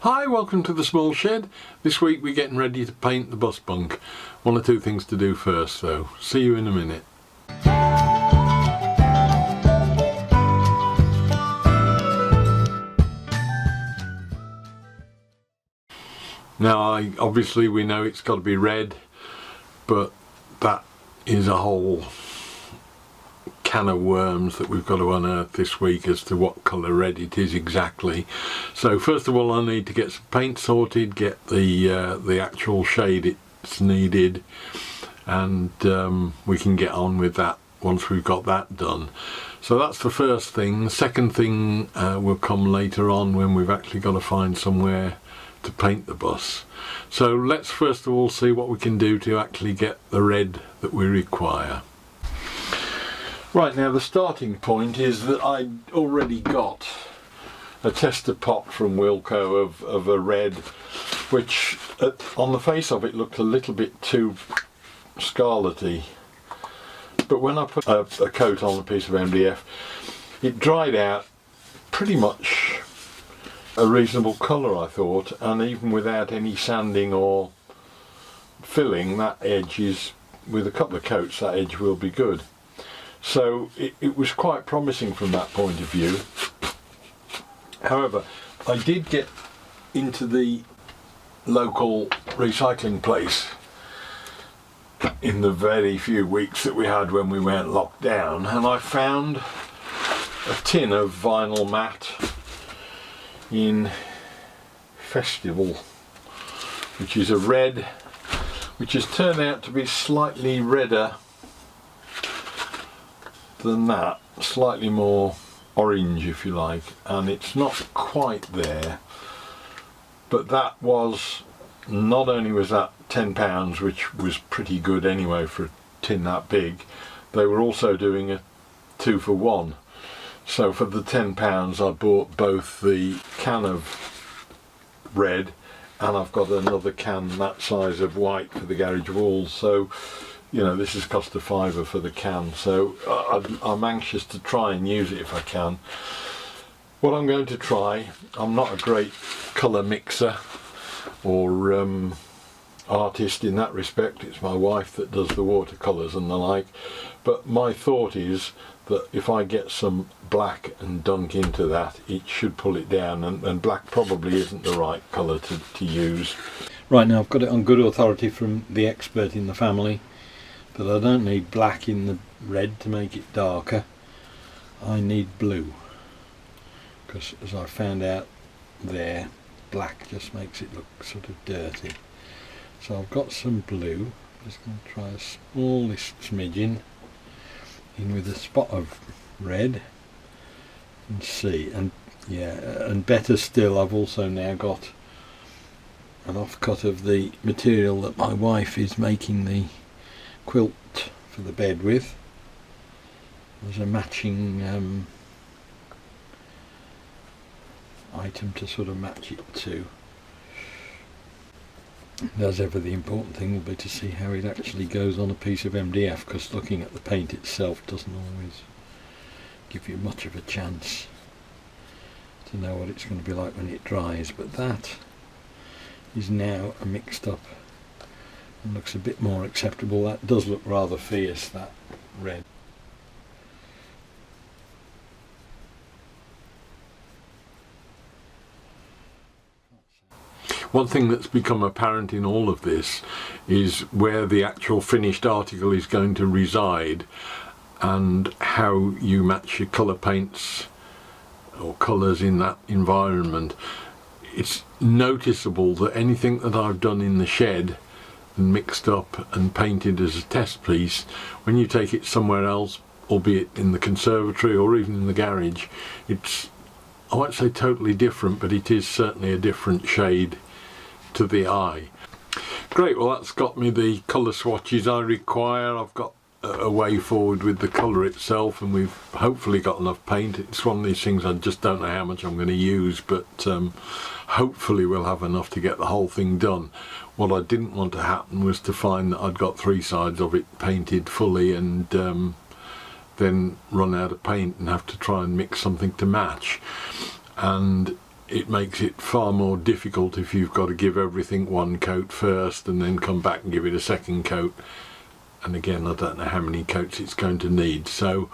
Hi, welcome to the small shed. This week we're getting ready to paint the bus bunk. One or two things to do first though. See you in a minute. Now obviously we know it's got to be red, but that is a whole can of worms that we've got to unearth this week as to what colour red it is exactly. So first of all I need to get some paint sorted, get the actual shade it's needed, and we can get on with that once we've got that done. So that's the first thing. The second thing will come later on when we've actually got to find somewhere to paint the bus. So let's first of all see what we can do to actually get the red that we require. Right, now the starting point is that I already got a tester pot from Wilko of a red, which on the face of it looked a little bit too scarlety, but when I put a coat on a piece of MDF it dried out pretty much a reasonable colour, I thought, and even without any sanding or filling, that edge is, with a couple of coats, that edge will be good. So it was quite promising from that point of view. However, I did get into the local recycling place in the very few weeks that we had when we weren't locked down, and I found a tin of vinyl matte in Festival, which is a red, which has turned out to be slightly redder than that, slightly more orange if you like, and it's not quite there, but that was, not only was that £10, which was pretty good anyway for a tin that big, they were also doing a 2 for 1. So for the £10 I bought both the can of red and I've got another can that size of white for the garage walls. So you know, this has cost a £5 for the can, so I'm anxious to try and use it if I can. What I'm going to try, I'm not a great colour mixer or artist in that respect, it's my wife that does the watercolours and the like, but my thought is that if I get some black and dunk into that, it should pull it down, and black probably isn't the right colour to use. Right, now I've got it on good authority from the expert in the family that I don't need black in the red to make it darker. I need blue, because as I found out there, black just makes it look sort of dirty. So I've got some blue. I'm just going to try a smallish smidgen in with a spot of red and see, and yeah, and better still, I've also now got an offcut of the material that my wife is making the quilt for the bed with. There's a matching item to sort of match it to. As ever, the important thing will be to see how it actually goes on a piece of MDF, because looking at the paint itself doesn't always give you much of a chance to know what it's going to be like when it dries. But that is now mixed up and looks a bit more acceptable. That does look rather fierce, that red. One thing that's become apparent in all of this is where the actual finished article is going to reside and how you match your colour paints or colours in that environment. It's noticeable that anything that I've done in the shed and mixed up and painted as a test piece, when you take it somewhere else, albeit in the conservatory or even in the garage, it's, I won't say totally different, but it is certainly a different shade to the eye. Great, well that's got me the colour swatches I require. I've got a way forward with the colour itself, and we've hopefully got enough paint. It's one of these things I just don't know how much I'm going to use, but hopefully we'll have enough to get the whole thing done. What I didn't want to happen was to find that I'd got 3 sides of it painted fully and then run out of paint and have to try and mix something to match. And it makes it far more difficult if you've got to give everything one coat first and then come back and give it a second coat. And again, I don't know how many coats it's going to need, so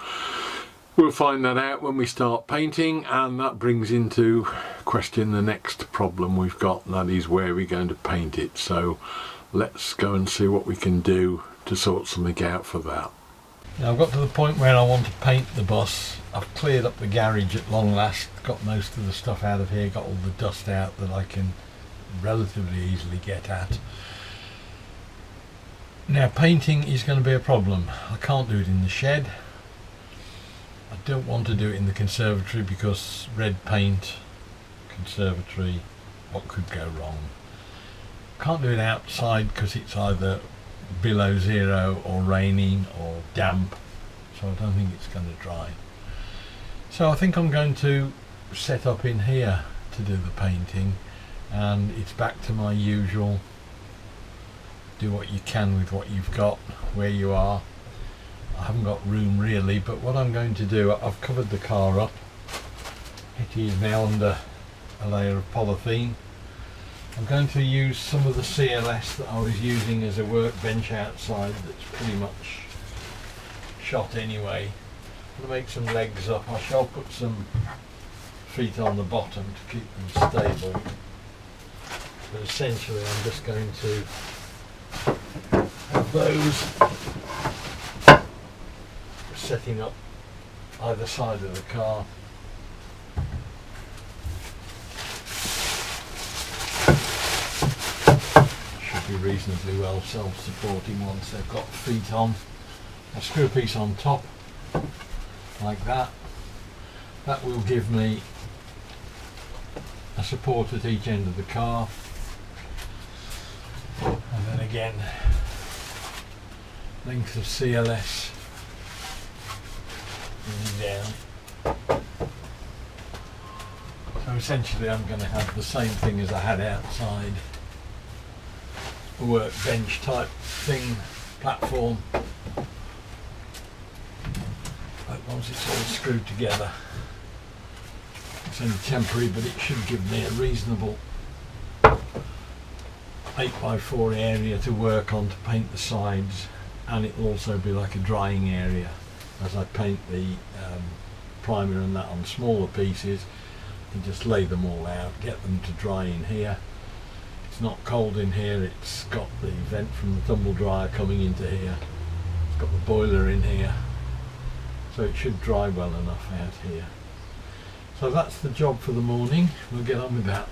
we'll find that out when we start painting. And that brings into question the next problem we've got, and that is where we're going to paint it. So let's go and see what we can do to sort something out for that. Now I've got to the point where I want to paint the bus. I've cleared up the garage at long last, got most of the stuff out of here, got all the dust out that I can relatively easily get at. Now painting is going to be a problem. I can't do it in the shed. I don't want to do it in the conservatory because red paint, conservatory, what could go wrong? Can't do it outside because it's either below zero or raining or damp, so I don't think it's going to dry. So I think I'm going to set up in here to do the painting, and it's back to my usual do what you can with what you've got where you are. I haven't got room really, but what I'm going to do, I've covered the car up. It is now under a layer of polythene. I'm going to use some of the CLS that I was using as a workbench outside that's pretty much shot anyway. I'm going to make some legs up. I shall put some feet on the bottom to keep them stable. But essentially I'm just going to have those setting up either side of the car. Should be reasonably well self-supporting once they've got feet on. I'll screw a piece on top like that. That will give me a support at each end of the car, and then again length of CLS down. So essentially I'm going to have the same thing as I had outside, a workbench type thing, platform, but once it's all screwed together. It's only temporary, but it should give me a reasonable 8x4 area to work on to paint the sides, and it will also be like a drying area as I paint the primer and that on smaller pieces, and just lay them all out, get them to dry in here. It's not cold in here, it's got the vent from the tumble dryer coming into here, it's got the boiler in here, so it should dry well enough out here. So that's the job for the morning. We'll get on with that.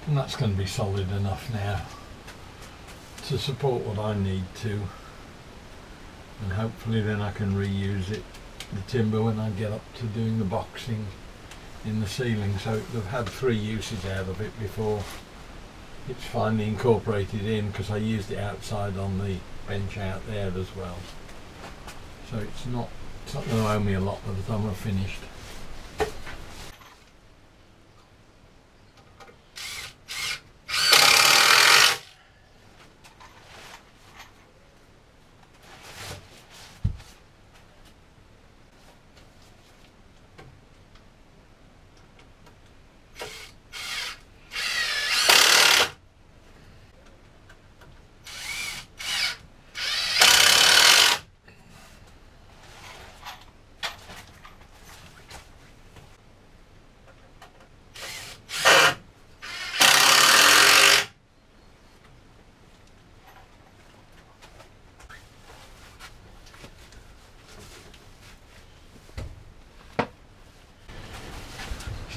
And that's going to be solid enough now to support what I need to, and hopefully then I can reuse it, the timber, when I get up to doing the boxing in the ceiling. So they've had 3 uses out of it before it's finally incorporated in, because I used it outside on the bench out there as well. So it's not going to owe me a lot by the time I've finished.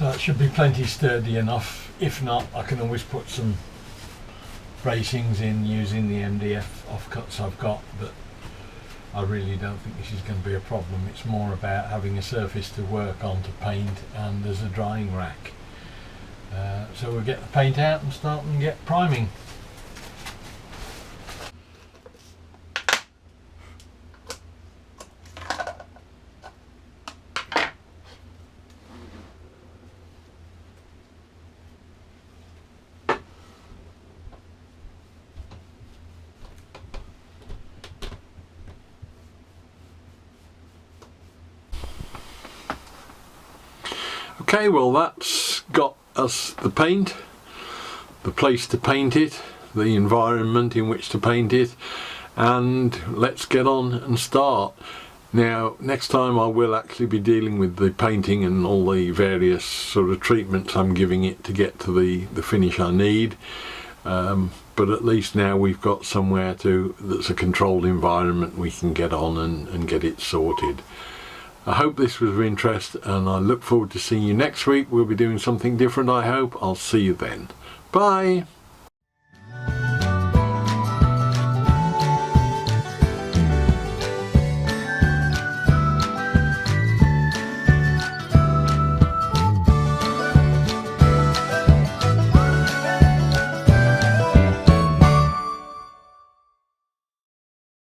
So it should be plenty sturdy enough. If not, I can always put some bracings in using the MDF offcuts I've got, but I really don't think this is going to be a problem. It's more about having a surface to work on to paint, and there's a drying rack. So we'll get the paint out and start and get priming. Okay, well that's got us the paint, the place to paint it, the environment in which to paint it, and let's get on and start. Now next time I will actually be dealing with the painting and all the various sort of treatments I'm giving it to get to the finish I need, but at least now we've got somewhere that's a controlled environment we can get on and get it sorted. I hope this was of interest, and I look forward to seeing you next week. We'll be doing something different, I hope. I'll see you then. Bye!